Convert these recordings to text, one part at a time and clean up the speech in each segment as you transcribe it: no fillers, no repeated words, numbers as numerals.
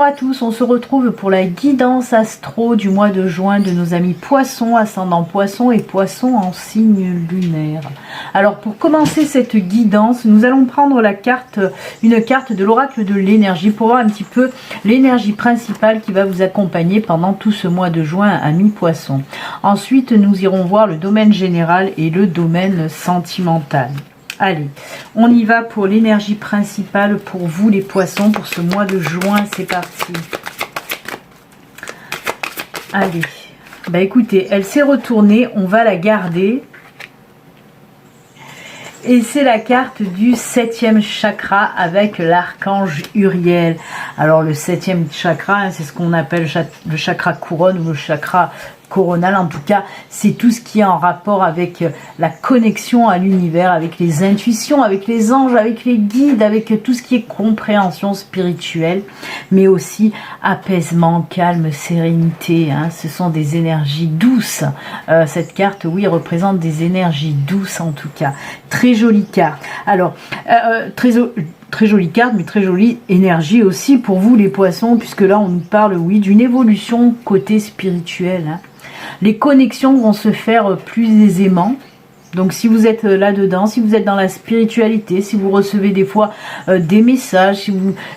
à tous, on se retrouve pour la guidance astro du mois de juin de nos amis poissons, ascendant poissons et poissons en signe lunaire. Alors pour commencer cette guidance, nous allons prendre une carte de l'oracle de l'énergie pour voir un petit peu l'énergie principale qui va vous accompagner pendant tout ce mois de juin, amis poissons. Ensuite, nous irons voir le domaine général et le domaine sentimental. Allez, on y va pour l'énergie principale pour vous les poissons pour ce mois de juin, c'est parti. Allez, bah écoutez, elle s'est retournée, on va la garder. Et c'est la carte du 7e chakra avec l'archange Uriel. Alors le 7e chakra, c'est ce qu'on appelle le chakra couronne ou le chakra coronal. En tout cas, c'est tout ce qui est en rapport avec la connexion à l'univers, avec les intuitions, avec les anges, avec les guides, avec tout ce qui est compréhension spirituelle, mais aussi apaisement, calme, sérénité. Ce sont des énergies douces. Cette carte, oui, représente des énergies douces en tout cas. Très jolie carte. Alors, très jolie carte, mais très jolie énergie aussi pour vous les poissons, puisque là on nous parle, oui, d'une évolution côté spirituel. Les connexions vont se faire plus aisément. Donc si vous êtes là-dedans, si vous êtes dans la spiritualité, si vous recevez des fois des messages,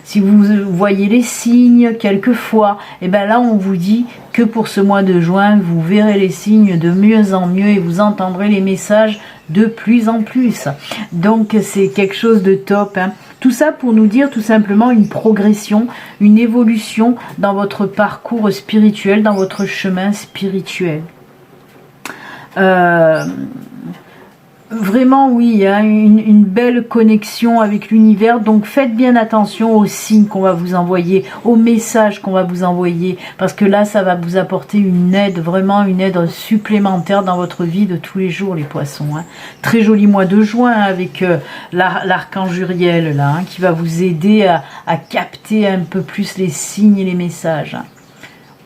si vous voyez les signes quelquefois, et bien là on vous dit que pour ce mois de juin, vous verrez les signes de mieux en mieux et vous entendrez les messages de plus en plus. Donc c'est quelque chose de top. Tout ça pour nous dire tout simplement une progression, une évolution dans votre parcours spirituel, dans votre chemin spirituel. Vraiment oui, une belle connexion avec l'univers, donc faites bien attention aux signes qu'on va vous envoyer, aux messages qu'on va vous envoyer, parce que là ça va vous apporter une aide, vraiment une aide supplémentaire dans votre vie de tous les jours les poissons. Très joli mois de juin avec l'archange Uriel là, qui va vous aider à capter un peu plus les signes et les messages.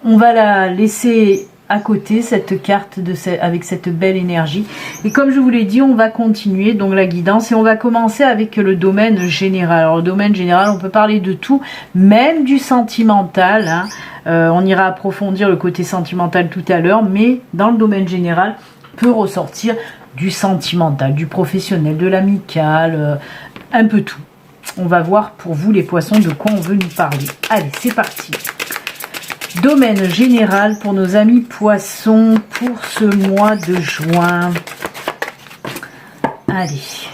On va la laisser à côté cette carte avec cette belle énergie, et comme je vous l'ai dit, on va continuer donc la guidance et on va commencer avec le domaine général. Alors le domaine général, on peut parler de tout, même du sentimental, on ira approfondir le côté sentimental tout à l'heure, mais dans le domaine général peut ressortir du sentimental, du professionnel, de l'amical, un peu tout. On va voir pour vous les poissons de quoi on veut nous parler. Allez, c'est parti. Domaine général pour nos amis poissons pour ce mois de juin. Allez.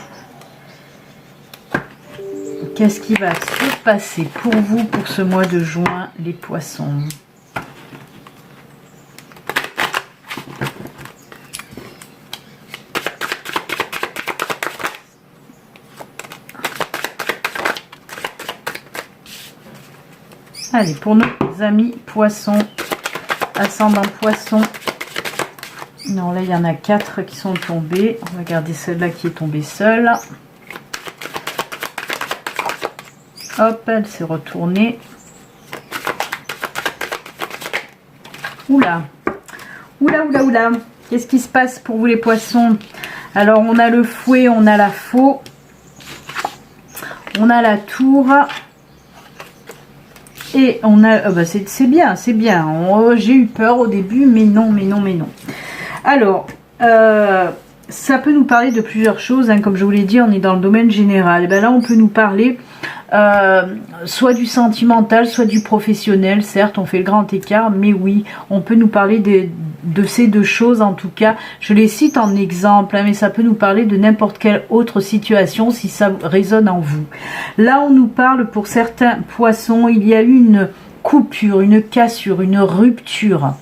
Qu'est-ce qui va se passer pour vous pour ce mois de juin, les poissons? Allez, pour nos amis poissons, ascendant poissons. Non, là, il y en a 4 qui sont tombés. On va garder celle-là qui est tombée seule. Hop, elle s'est retournée. Oula. Oula, oula, oula. Qu'est-ce qui se passe pour vous les poissons? Alors, on a le fouet, on a la faux. On a la tour. Et on a, bah c'est bien, c'est bien. J'ai eu peur au début, mais non, mais non, mais non. Alors, ça peut nous parler de plusieurs choses. Comme je vous l'ai dit, on est dans le domaine général. Et ben là, on peut nous parler soit du sentimental, soit du professionnel. Certes, on fait le grand écart, mais oui, on peut nous parler de ces deux choses. En tout cas, je les cite en exemple, mais ça peut nous parler de n'importe quelle autre situation si ça résonne en vous. Là, on nous parle pour certains poissons, il y a eu une coupure, une cassure, une rupture.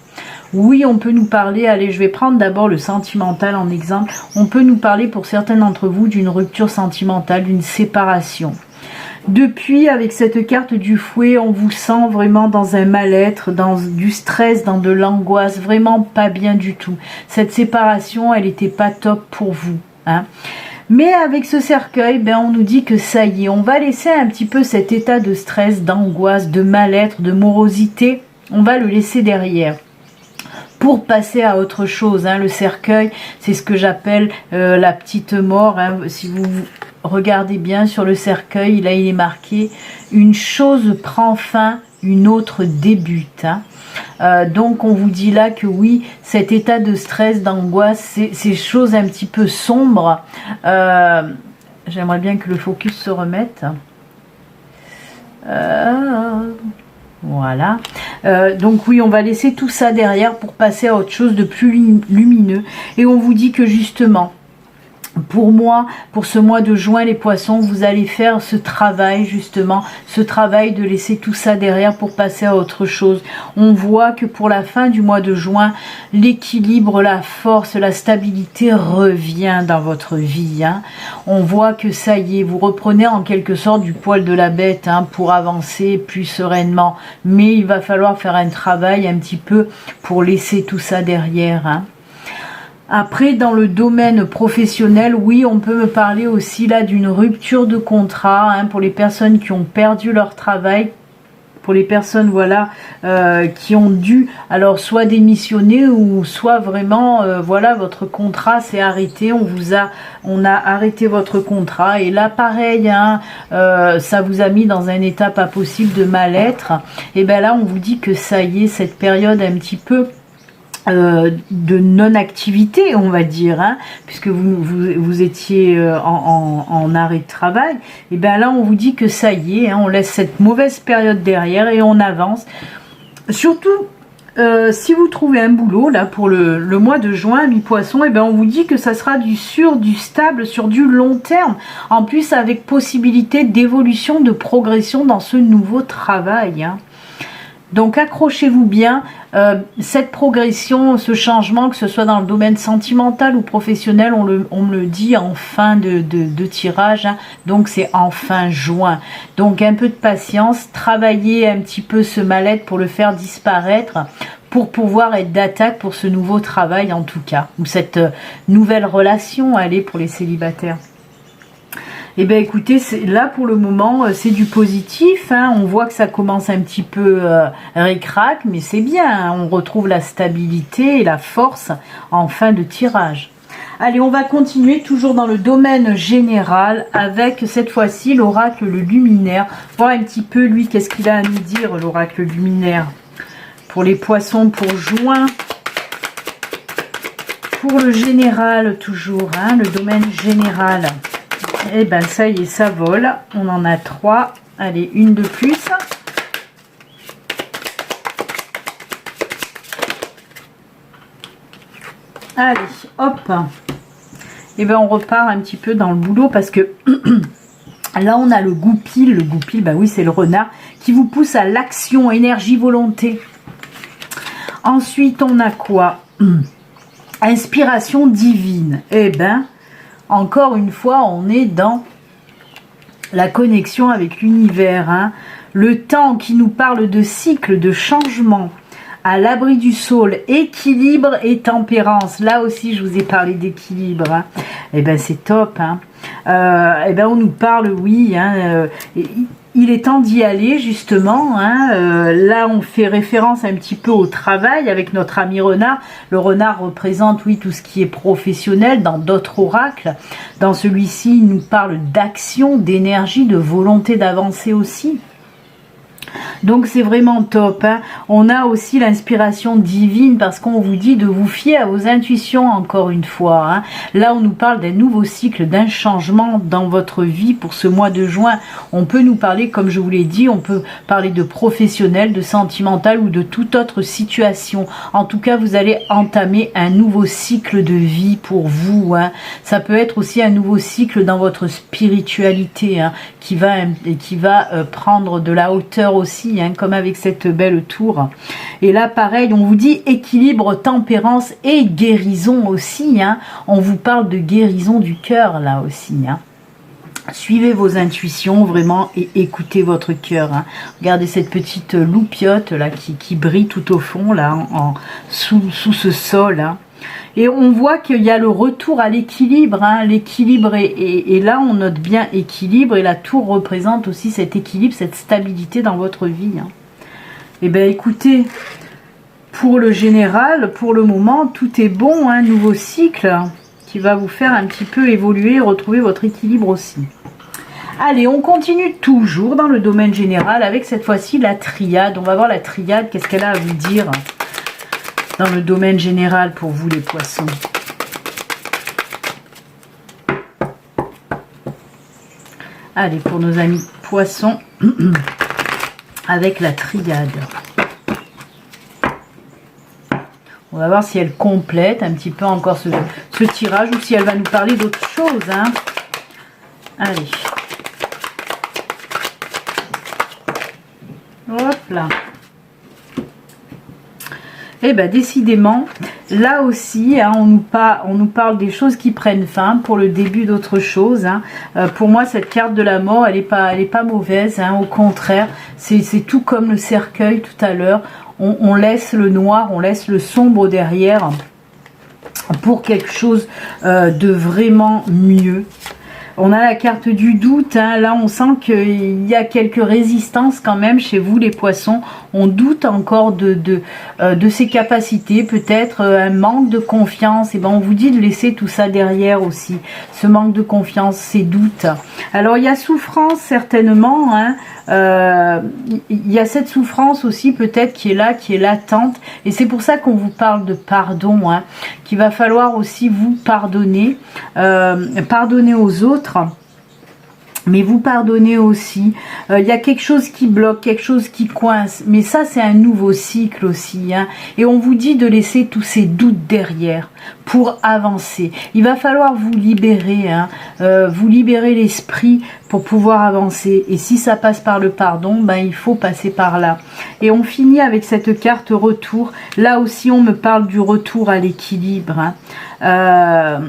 Oui, on peut nous parler, allez, je vais prendre d'abord le sentimental en exemple. On peut nous parler pour certains d'entre vous d'une rupture sentimentale, d'une séparation. Depuis, avec cette carte du fouet, on vous sent vraiment dans un mal-être, dans du stress, dans de l'angoisse, vraiment pas bien du tout. Cette séparation, elle n'était pas top pour vous. Mais avec ce cercueil, ben, on nous dit que ça y est, on va laisser un petit peu cet état de stress, d'angoisse, de mal-être, de morosité, on va le laisser derrière. Pour passer à autre chose, le cercueil, c'est ce que j'appelle la petite mort. Si vous regardez bien sur le cercueil, là il est marqué « Une chose prend fin, une autre débute. Donc on vous dit là que oui, cet état de stress, d'angoisse, ces choses un petit peu sombres, j'aimerais bien que le focus se remette. Voilà. Donc oui, on va laisser tout ça derrière pour passer à autre chose de plus lumineux. Et on vous dit que justement, pour moi, pour ce mois de juin, les poissons, vous allez faire ce travail justement, ce travail de laisser tout ça derrière pour passer à autre chose. On voit que pour la fin du mois de juin, l'équilibre, la force, la stabilité revient dans votre vie. On voit que ça y est, vous reprenez en quelque sorte du poil de la bête pour avancer plus sereinement. Mais il va falloir faire un travail un petit peu pour laisser tout ça derrière. Après, dans le domaine professionnel, oui, on peut me parler aussi là d'une rupture de contrat pour les personnes qui ont perdu leur travail, pour les personnes voilà qui ont dû alors soit démissionner ou soit vraiment voilà, votre contrat s'est arrêté, on a arrêté votre contrat et là pareil ça vous a mis dans un état pas possible de mal-être. Et bien là on vous dit que ça y est, cette période un petit peu de non-activité, on va dire, puisque vous étiez en arrêt de travail, et bien là on vous dit que ça y est, on laisse cette mauvaise période derrière et on avance. Surtout si vous trouvez un boulot là pour le mois de juin, mi-poisson, et bien on vous dit que ça sera du sûr, du stable, sur du long terme, en plus avec possibilité d'évolution, de progression dans ce nouveau travail. Donc accrochez-vous bien, cette progression, ce changement, que ce soit dans le domaine sentimental ou professionnel, on me le dit en fin de tirage, donc c'est en fin juin. Donc un peu de patience, travaillez un petit peu ce mal-être pour le faire disparaître, pour pouvoir être d'attaque pour ce nouveau travail en tout cas, ou cette nouvelle relation, allez, pour les célibataires. Eh bien écoutez, là pour le moment c'est du positif, on voit que ça commence un petit peu ric-rac, mais c'est bien, on retrouve la stabilité et la force en fin de tirage. Allez, on va continuer toujours dans le domaine général avec cette fois-ci l'oracle le luminaire, voir un petit peu lui qu'est-ce qu'il a à nous dire, l'oracle luminaire, pour les poissons pour juin. Pour le général toujours, le domaine général. Et ben ça y est, ça vole. On en a 3. Allez, une de plus. Allez, hop. Et ben on repart un petit peu dans le boulot parce que là on a le goupil. Le goupil, bah oui, c'est le renard qui vous pousse à l'action, énergie, volonté. Ensuite, on a quoi? Inspiration divine. Eh ben, encore une fois, on est dans la connexion avec l'univers. Le temps qui nous parle de cycle, de changement, à l'abri du sol, équilibre et tempérance. Là aussi, je vous ai parlé d'équilibre. Eh ben, c'est top. Eh ben, on nous parle, oui. Il est temps d'y aller justement. Là, on fait référence un petit peu au travail avec notre ami renard. Le renard représente, oui, tout ce qui est professionnel dans d'autres oracles. Dans celui-ci, il nous parle d'action, d'énergie, de volonté d'avancer aussi. Donc c'est vraiment top. On a aussi l'inspiration divine parce qu'on vous dit de vous fier à vos intuitions encore une fois. Là on nous parle d'un nouveau cycle, d'un changement dans votre vie pour ce mois de juin. On peut nous parler, comme je vous l'ai dit, on peut parler de professionnel, de sentimental ou de toute autre situation. En tout cas, vous allez entamer un nouveau cycle de vie pour vous. Ça peut être aussi un nouveau cycle dans votre spiritualité qui va prendre de la hauteur aussi, comme avec cette belle tour. Et là pareil, on vous dit équilibre, tempérance et guérison aussi. On vous parle de guérison du cœur là aussi. Suivez vos intuitions vraiment et écoutez votre cœur. Regardez cette petite loupiote là qui brille tout au fond là, sous ce sol. Et on voit qu'il y a le retour à l'équilibre. L'équilibre et là on note bien équilibre, et la tour représente aussi cet équilibre, cette stabilité dans votre vie. Et bien écoutez, pour le général, pour le moment, tout est bon. Nouveau cycle qui va vous faire un petit peu évoluer, retrouver votre équilibre aussi. Allez, on continue toujours dans le domaine général avec cette fois-ci la triade. On va voir la triade, qu'est-ce qu'elle a à vous dire dans le domaine général pour vous les poissons. Allez, pour nos amis poissons, avec la triade. On va voir si elle complète un petit peu encore ce tirage ou si elle va nous parler d'autre chose. Hein. Allez. Hop là. Eh bien, décidément, là aussi, hein, on nous parle des choses qui prennent fin pour le début d'autre chose. Hein. Pour moi, cette carte de la mort, elle est pas mauvaise. Hein, au contraire, c'est tout comme le cercueil tout à l'heure. On laisse le noir, on laisse le sombre derrière pour quelque chose de vraiment mieux. On a la carte du doute, hein. Là on sent qu'il y a quelques résistances quand même chez vous les poissons. On doute encore de ses capacités, peut-être un manque de confiance. Et ben on vous dit de laisser tout ça derrière aussi, ce manque de confiance, ces doutes. Alors il y a souffrance certainement, hein. Il y a cette souffrance aussi peut-être qui est là, qui est latente. Et c'est pour ça qu'on vous parle de pardon, hein, qu'il va falloir aussi vous pardonner, pardonner aux autres. Mais vous pardonnez aussi. Il y a quelque chose qui bloque, quelque chose qui coince. Mais ça, c'est un nouveau cycle aussi. Hein. Et on vous dit de laisser tous ces doutes derrière pour avancer. Il va falloir vous libérer. Hein. Vous libérer l'esprit pour pouvoir avancer. Et si ça passe par le pardon, ben, il faut passer par là. Et on finit avec cette carte retour. Là aussi, on me parle du retour à l'équilibre. Hein.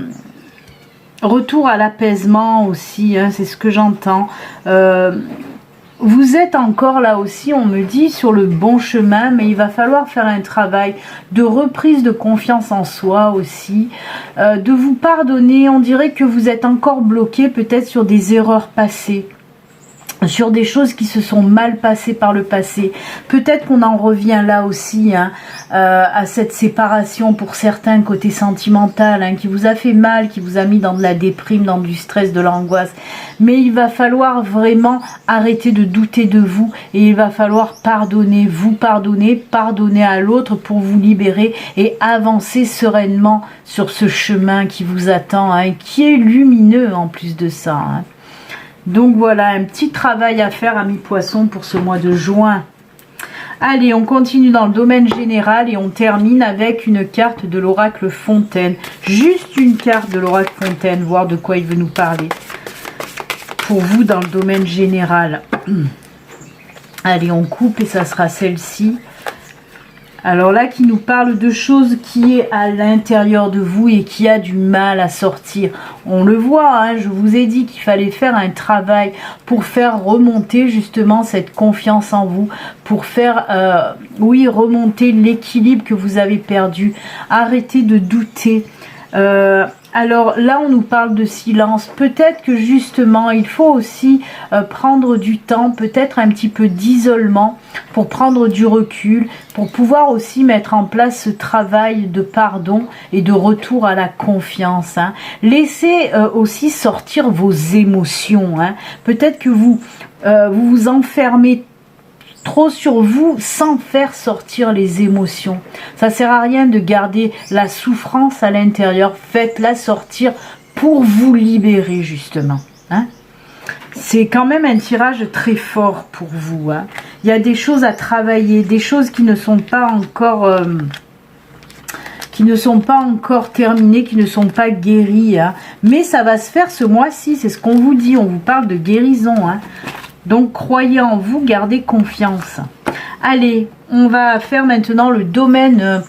Retour à l'apaisement aussi, hein, c'est ce que j'entends. Vous êtes encore là aussi, on me dit, sur le bon chemin, mais il va falloir faire un travail de reprise de confiance en soi aussi, de vous pardonner. On dirait que vous êtes encore bloqué peut-être sur des erreurs passées, sur des choses qui se sont mal passées par le passé. Peut-être qu'on en revient là aussi, hein, à cette séparation pour certains côté sentimental, hein, qui vous a fait mal, qui vous a mis dans de la déprime, dans du stress, de l'angoisse. Mais il va falloir vraiment arrêter de douter de vous et il va falloir pardonner, vous pardonner, pardonner à l'autre pour vous libérer et avancer sereinement sur ce chemin qui vous attend, hein, qui est lumineux en plus de ça, hein. Donc voilà, un petit travail à faire, amis poissons, pour ce mois de juin. Allez, on continue dans le domaine général et on termine avec une carte de l'oracle Fontaine. Juste une carte de l'oracle Fontaine, voir de quoi il veut nous parler. Pour vous, dans le domaine général. Allez, on coupe et ça sera celle-ci. Alors là, qui nous parle de choses qui est à l'intérieur de vous et qui a du mal à sortir. On le voit, hein, je vous ai dit qu'il fallait faire un travail pour faire remonter justement cette confiance en vous, pour faire, oui, remonter l'équilibre que vous avez perdu. Arrêtez de douter. Alors là, on nous parle de silence. Peut-être que justement, il faut aussi prendre du temps, peut-être un petit peu d'isolement pour prendre du recul, pour pouvoir aussi mettre en place ce travail de pardon et de retour à la confiance. Hein. Laissez aussi sortir vos émotions. Hein. Peut-être que vous vous enfermez trop sur vous sans faire sortir les émotions. Ça sert à rien de garder la souffrance à l'intérieur. Faites-la sortir pour vous libérer justement. Hein. C'est quand même un tirage très fort pour vous. Hein. Il y a des choses à travailler, des choses qui ne sont pas encore terminées, qui ne sont pas guéries. Hein. Mais ça va se faire ce mois-ci, c'est ce qu'on vous dit. On vous parle de guérison. Hein. Donc, croyez en vous, gardez confiance. Allez, on va faire maintenant le domaine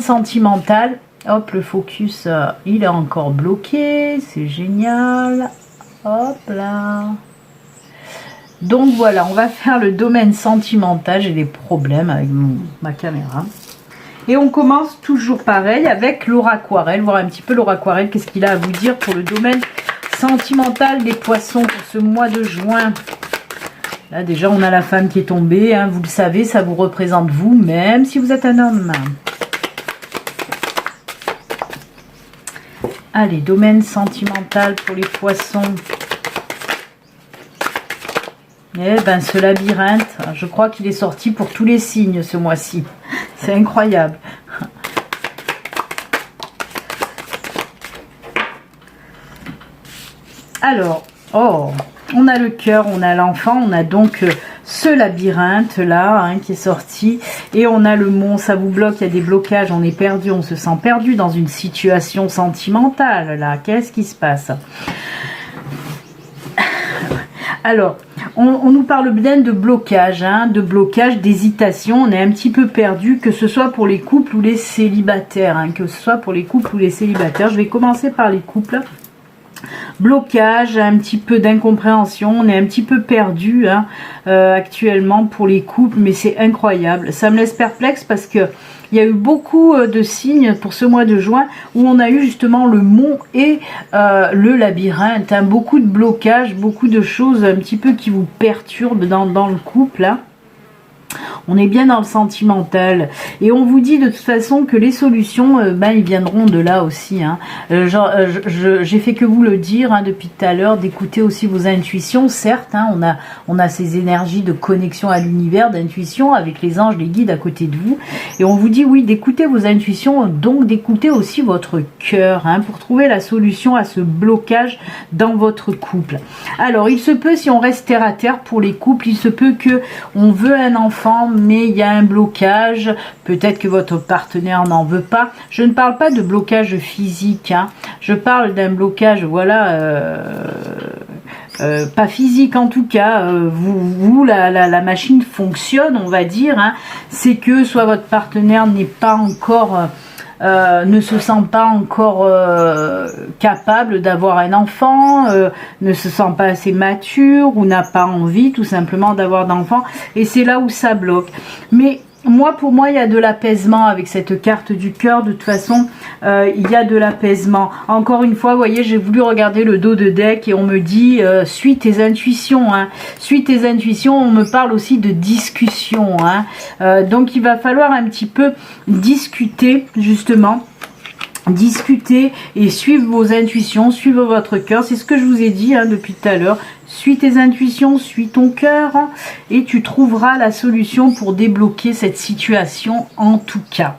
sentimental. Hop, le focus, il est encore bloqué. C'est génial. Hop là. Donc, voilà, on va faire le domaine sentimental. J'ai des problèmes avec ma caméra. Et on commence toujours pareil avec l'auraquarelle. Voir un petit peu l'auraquarelle, qu'est-ce qu'il a à vous dire pour le domaine sentimental des poissons pour ce mois de juin. Là déjà on a la femme qui est tombée, hein, vous le savez, ça vous représente vous, même si vous êtes un homme. Allez, domaine sentimental pour les poissons. Eh ben, ce labyrinthe, je crois qu'il est sorti pour tous les signes ce mois-ci. C'est incroyable. Alors, oh, on a le cœur, on a l'enfant, on a donc ce labyrinthe là hein, qui est sorti, et on a le mont, ça vous bloque, il y a des blocages, on est perdu, on se sent perdu dans une situation sentimentale là. Qu'est-ce qui se passe? Alors, on nous parle bien de blocage, hein, d'hésitation, on est un petit peu perdu, que ce soit pour les couples ou les célibataires, hein, que ce soit pour les couples ou les célibataires. Je vais commencer par les couples. Blocage, un petit peu d'incompréhension, on est un petit peu perdu hein, actuellement pour les couples, mais c'est incroyable. Ça me laisse perplexe parce que il y a eu beaucoup de signes pour ce mois de juin où on a eu justement le mont et le labyrinthe. Hein, beaucoup de blocages, beaucoup de choses un petit peu qui vous perturbent dans le couple. Hein. On est bien dans le sentimental et on vous dit de toute façon que les solutions, ben, ils viendront de là aussi. Hein. J'ai fait que vous le dire hein, depuis tout à l'heure, d'écouter aussi vos intuitions. Certes, hein, on a ces énergies de connexion à l'univers, d'intuition avec les anges, les guides à côté de vous. Et on vous dit oui, d'écouter vos intuitions, donc d'écouter aussi votre cœur hein, pour trouver la solution à ce blocage dans votre couple. Alors, il se peut, si on reste terre à terre pour les couples, il se peut que on veut un enfant, mais il y a un blocage, peut-être que votre partenaire n'en veut pas. Je ne parle pas de blocage physique, hein. Je parle d'un blocage, voilà, pas physique en tout cas, la machine fonctionne, on va dire, hein. C'est que soit votre partenaire n'est pas encore... ne se sent pas encore capable d'avoir un enfant, ne se sent pas assez mature ou n'a pas envie tout simplement d'avoir d'enfant, et c'est là où ça bloque. Mais pour moi, il y a de l'apaisement avec cette carte du cœur. De toute façon, il y a de l'apaisement. Encore une fois, vous voyez, j'ai voulu regarder le dos de deck et on me dit suis tes intuitions. Hein. Suis tes intuitions. On me parle aussi de discussion. Hein. Donc, il va falloir un petit peu discuter, justement. Discuter et suivre vos intuitions, suivre votre cœur. C'est ce que je vous ai dit hein, depuis tout à l'heure. Suis tes intuitions, suis ton cœur et tu trouveras la solution pour débloquer cette situation en tout cas.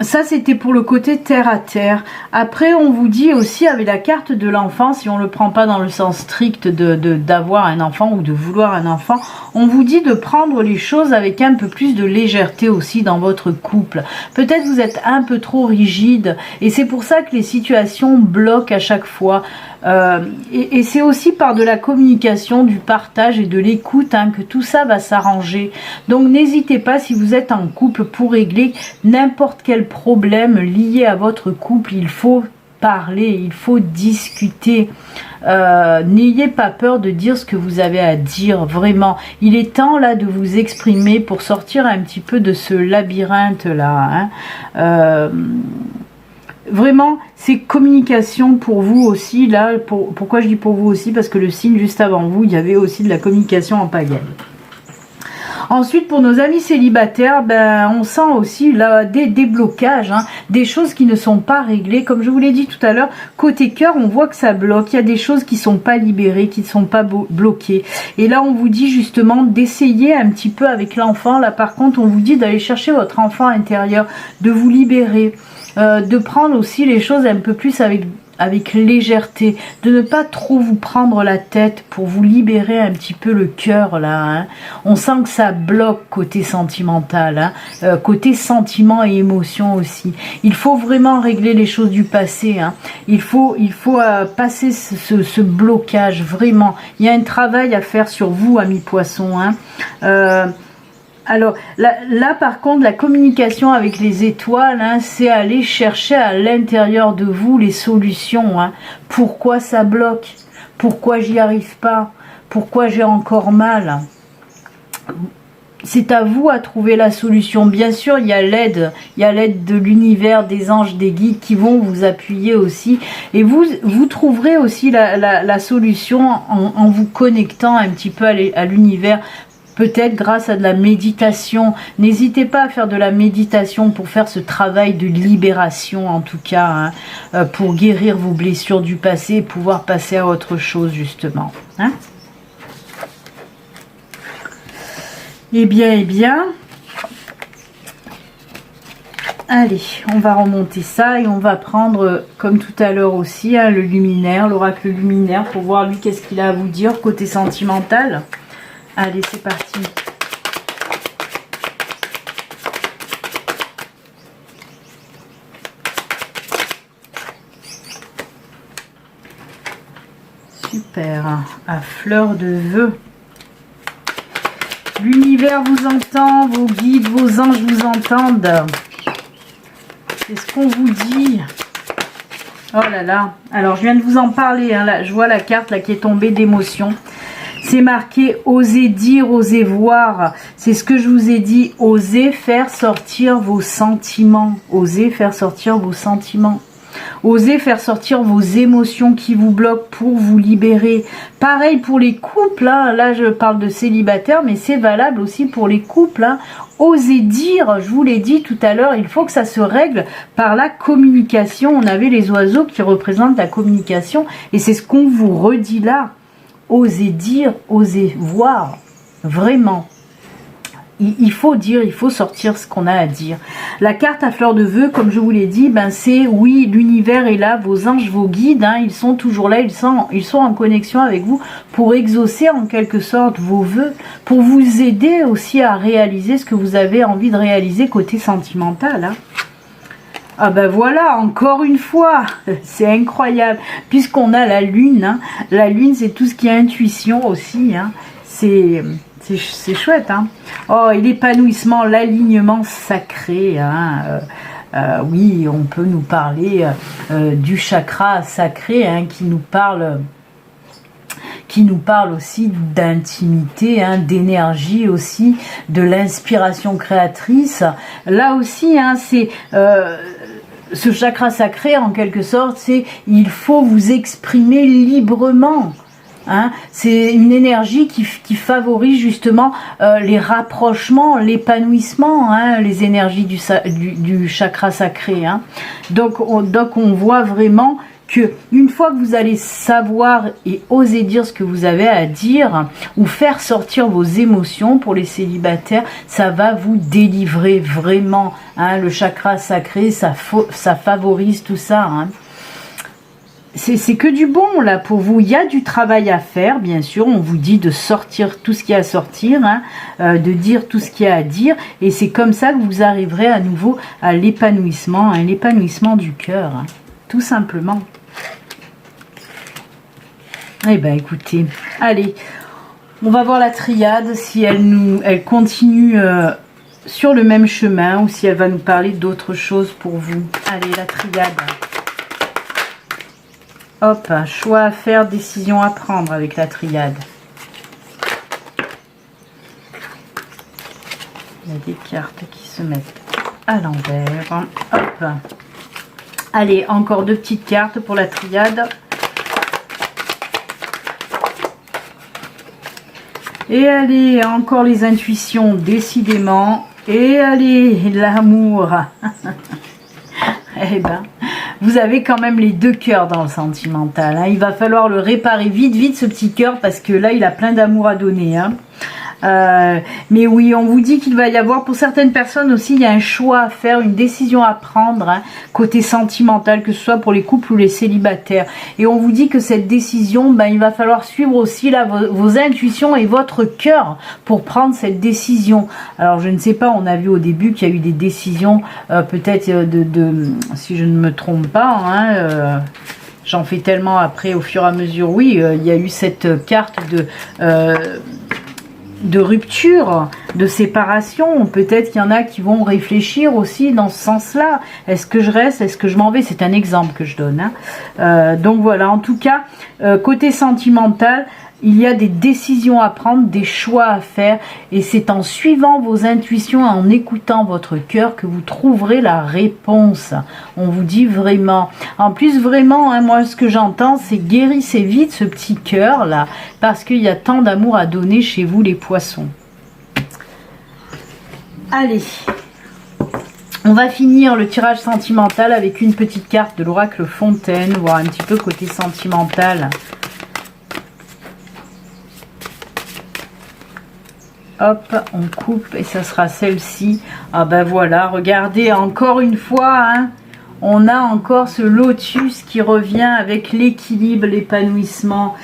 Ça, c'était pour le côté terre à terre. Après, on vous dit aussi avec la carte de l'enfant, si on ne le prend pas dans le sens strict d'avoir un enfant ou de vouloir un enfant, on vous dit de prendre les choses avec un peu plus de légèreté aussi dans votre couple. Peut-être vous êtes un peu trop rigide et c'est pour ça que les situations bloquent à chaque fois. Et c'est aussi par de la communication, du partage et de l'écoute hein, que tout ça va s'arranger. Donc n'hésitez pas, si vous êtes en couple, pour régler n'importe quel problème lié à votre couple, il faut parler, il faut discuter. N'ayez pas peur de dire ce que vous avez à dire, vraiment. Il est temps là de vous exprimer pour sortir un petit peu de ce labyrinthe là. Hein. Vraiment, c'est communication pour vous aussi. Là, pourquoi je dis pour vous aussi? Parce que le signe juste avant vous, il y avait aussi de la communication en pagaille. Ensuite, pour nos amis célibataires, ben, on sent aussi là, des blocages, hein, des choses qui ne sont pas réglées. Comme je vous l'ai dit tout à l'heure, côté cœur, on voit que ça bloque. Il y a des choses qui ne sont pas libérées, qui ne sont pas bloquées. Et là, on vous dit justement d'essayer un petit peu avec l'enfant. Là, par contre, on vous dit d'aller chercher votre enfant intérieur, de vous libérer. De prendre aussi les choses un peu plus avec légèreté, de ne pas trop vous prendre la tête pour vous libérer un petit peu le cœur là. Hein. On sent que ça bloque côté sentimental, hein, côté sentiment et émotion aussi. Il faut vraiment régler les choses du passé. Hein. Il faut passer ce blocage vraiment. Il y a un travail à faire sur vous, amis poissons. Hein. Alors là par contre, la communication avec les étoiles, hein, c'est aller chercher à l'intérieur de vous les solutions. Hein. Pourquoi ça bloque? Pourquoi j'y arrive pas? Pourquoi j'ai encore mal? C'est à vous à trouver la solution. Bien sûr, il y a l'aide de l'univers, des anges, des guides qui vont vous appuyer aussi. Et vous trouverez aussi la solution en vous connectant un petit peu à l'univers. peut-être grâce à de la méditation. N'hésitez pas à faire de la méditation pour faire ce travail de libération, en tout cas, hein, pour guérir vos blessures du passé et pouvoir passer à autre chose, justement. Hein. Eh bien, allez, on va remonter ça et on va prendre, comme tout à l'heure aussi, hein, le luminaire, l'oracle luminaire, pour voir lui qu'est-ce qu'il a à vous dire côté sentimental. Allez, c'est parti. Super, à fleur de vœux. L'univers vous entend, vos guides, vos anges vous entendent. C'est ce qu'on vous dit. Oh là là. Alors, je viens de vous en parler. Hein, là, je vois la carte là qui est tombée d'émotion. C'est marqué « Osez dire, osez voir ». C'est ce que je vous ai dit. Osez faire sortir vos sentiments. Osez faire sortir vos sentiments. Osez faire sortir vos émotions qui vous bloquent pour vous libérer. Pareil pour les couples, hein. Là je parle de célibataires, mais c'est valable aussi pour les couples. Hein. Osez dire, je vous l'ai dit tout à l'heure, il faut que ça se règle par la communication. On avait les oiseaux qui représentent la communication et c'est ce qu'on vous redit là. Osez dire, osez voir, vraiment. Il faut dire, il faut sortir ce qu'on a à dire. La carte à fleur de vœux, comme je vous l'ai dit, ben c'est oui, l'univers est là, vos anges, vos guides, hein, ils sont toujours là, ils sont en connexion avec vous pour exaucer en quelque sorte vos vœux, pour vous aider aussi à réaliser ce que vous avez envie de réaliser côté sentimental. Hein. Ah ben voilà, encore une fois, c'est incroyable, puisqu'on a la lune. Hein. La lune, c'est tout ce qui est intuition aussi, hein. C'est chouette, hein. Oh, et l'épanouissement, l'alignement sacré, hein. Oui, on peut nous parler du chakra sacré, hein, qui nous parle aussi d'intimité, hein, d'énergie aussi, de l'inspiration créatrice. Là aussi, hein, c'est ce chakra sacré, en quelque sorte, c'est il faut vous exprimer librement. Hein, c'est une énergie qui favorise justement les rapprochements, l'épanouissement, hein, les énergies du chakra sacré. Hein. Donc on voit vraiment que une fois que vous allez savoir et oser dire ce que vous avez à dire ou faire sortir vos émotions pour les célibataires, ça va vous délivrer vraiment. Hein, le chakra sacré, ça favorise tout ça. Hein. C'est que du bon là pour vous. Il y a du travail à faire, bien sûr. On vous dit de sortir tout ce qu'il y a à sortir, hein, de dire tout ce qu'il y a à dire. Et c'est comme ça que vous arriverez à nouveau à l'épanouissement, hein, l'épanouissement du cœur, hein, tout simplement. Eh bien, écoutez, allez, on va voir la triade, si elle continue sur le même chemin ou si elle va nous parler d'autre chose pour vous. Allez, la triade. Hop, choix à faire, décision à prendre avec la triade. Il y a des cartes qui se mettent à l'envers. Hop. Allez, encore deux petites cartes pour la triade. Et allez, encore les intuitions, décidément. Et allez, l'amour. Eh ben, vous avez quand même les deux cœurs dans le sentimental. Hein. Il va falloir le réparer vite, vite ce petit cœur parce que là, il a plein d'amour à donner. Hein. Mais oui, on vous dit qu'il va y avoir, pour certaines personnes aussi, il y a un choix à faire, une décision à prendre, hein, côté sentimental, que ce soit pour les couples ou les célibataires. Et on vous dit que cette décision, ben, il va falloir suivre aussi là, vos intuitions et votre cœur pour prendre cette décision. Alors, je ne sais pas, on a vu au début qu'il y a eu des décisions, peut-être si je ne me trompe pas, hein, j'en fais tellement après au fur et à mesure. Oui, il y a eu cette carte de rupture, de séparation. Peut-être qu'il y en a qui vont réfléchir aussi dans ce sens-là. Est-ce que je reste? Est-ce que je m'en vais? C'est un exemple que je donne. Hein. Donc voilà, en tout cas, côté sentimental, il y a des décisions à prendre, des choix à faire, et c'est en suivant vos intuitions, en écoutant votre cœur que vous trouverez la réponse. On vous dit vraiment. En plus, vraiment, hein, moi, ce que j'entends, c'est guérissez vite ce petit cœur là, parce qu'il y a tant d'amour à donner chez vous, les poissons. Allez, on va finir le tirage sentimental avec une petite carte de l'oracle Fontaine, voir un petit peu côté sentimental. Hop, on coupe et ça sera celle-ci. Ah ben voilà, regardez encore une fois, hein, on a encore ce lotus qui revient avec l'équilibre, l'épanouissement.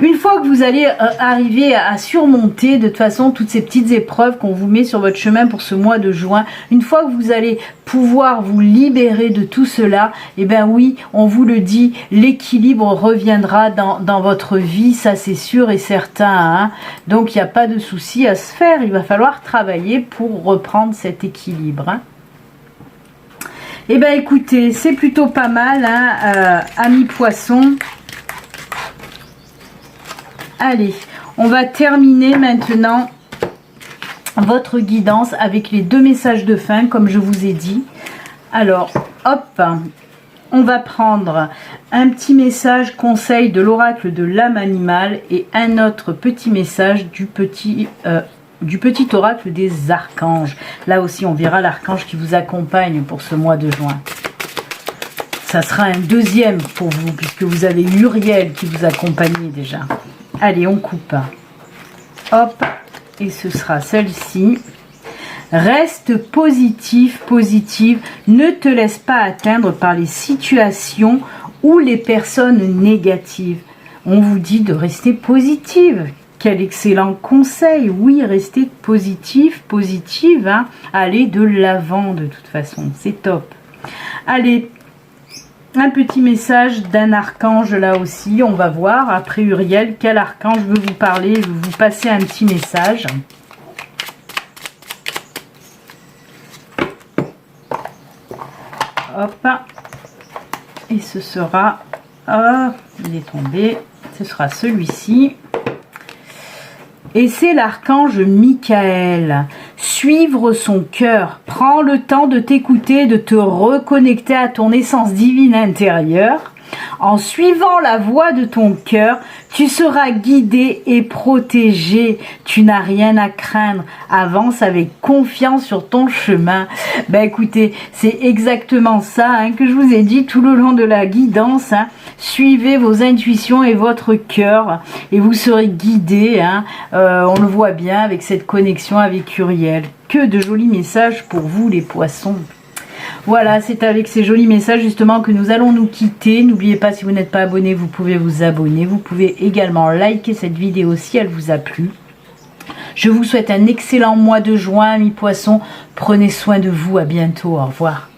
Une fois que vous allez arriver à surmonter de toute façon toutes ces petites épreuves qu'on vous met sur votre chemin pour ce mois de juin, une fois que vous allez pouvoir vous libérer de tout cela, et bien oui, on vous le dit, l'équilibre reviendra dans votre vie, ça c'est sûr et certain, hein. Donc il n'y a pas de souci à se faire, il va falloir travailler pour reprendre cet équilibre, hein. Et bien écoutez, c'est plutôt pas mal, hein, amis poissons. Allez, on va terminer maintenant votre guidance avec les 2 messages de fin, comme je vous ai dit. Alors, hop, on va prendre un petit message conseil de l'oracle de l'âme animale et un autre petit message du petit oracle des archanges. Là aussi, on verra l'archange qui vous accompagne pour ce mois de juin. Ça sera un deuxième pour vous, puisque vous avez Uriel qui vous accompagne déjà. Allez, on coupe. Hop, et ce sera celle-ci. Reste positif, positive. Ne te laisse pas atteindre par les situations ou les personnes négatives. On vous dit de rester positive. Quel excellent conseil. Oui, restez positif, positive. Hein. Allez de l'avant de toute façon. C'est top. Allez. Un petit message d'un archange là aussi, on va voir après Uriel quel archange veut vous parler, je vais vous passer un petit message. Hop, et ce sera, oh, il est tombé, ce sera celui-ci. Et c'est l'archange Michael. Suivre son cœur. Prends le temps de t'écouter, de te reconnecter à ton essence divine intérieure. En suivant la voie de ton cœur, tu seras guidé et protégé. Tu n'as rien à craindre. Avance avec confiance sur ton chemin. Ben écoutez, c'est exactement ça, hein, que je vous ai dit tout le long de la guidance. Hein. Suivez vos intuitions et votre cœur et vous serez guidé. Hein. On le voit bien avec cette connexion avec Uriel. Que de jolis messages pour vous les poissons. Voilà, c'est avec ces jolis messages justement que nous allons nous quitter. N'oubliez pas, si vous n'êtes pas abonné, vous pouvez vous abonner. Vous pouvez également liker cette vidéo si elle vous a plu. Je vous souhaite un excellent mois de juin, amis poissons. Prenez soin de vous, à bientôt, au revoir.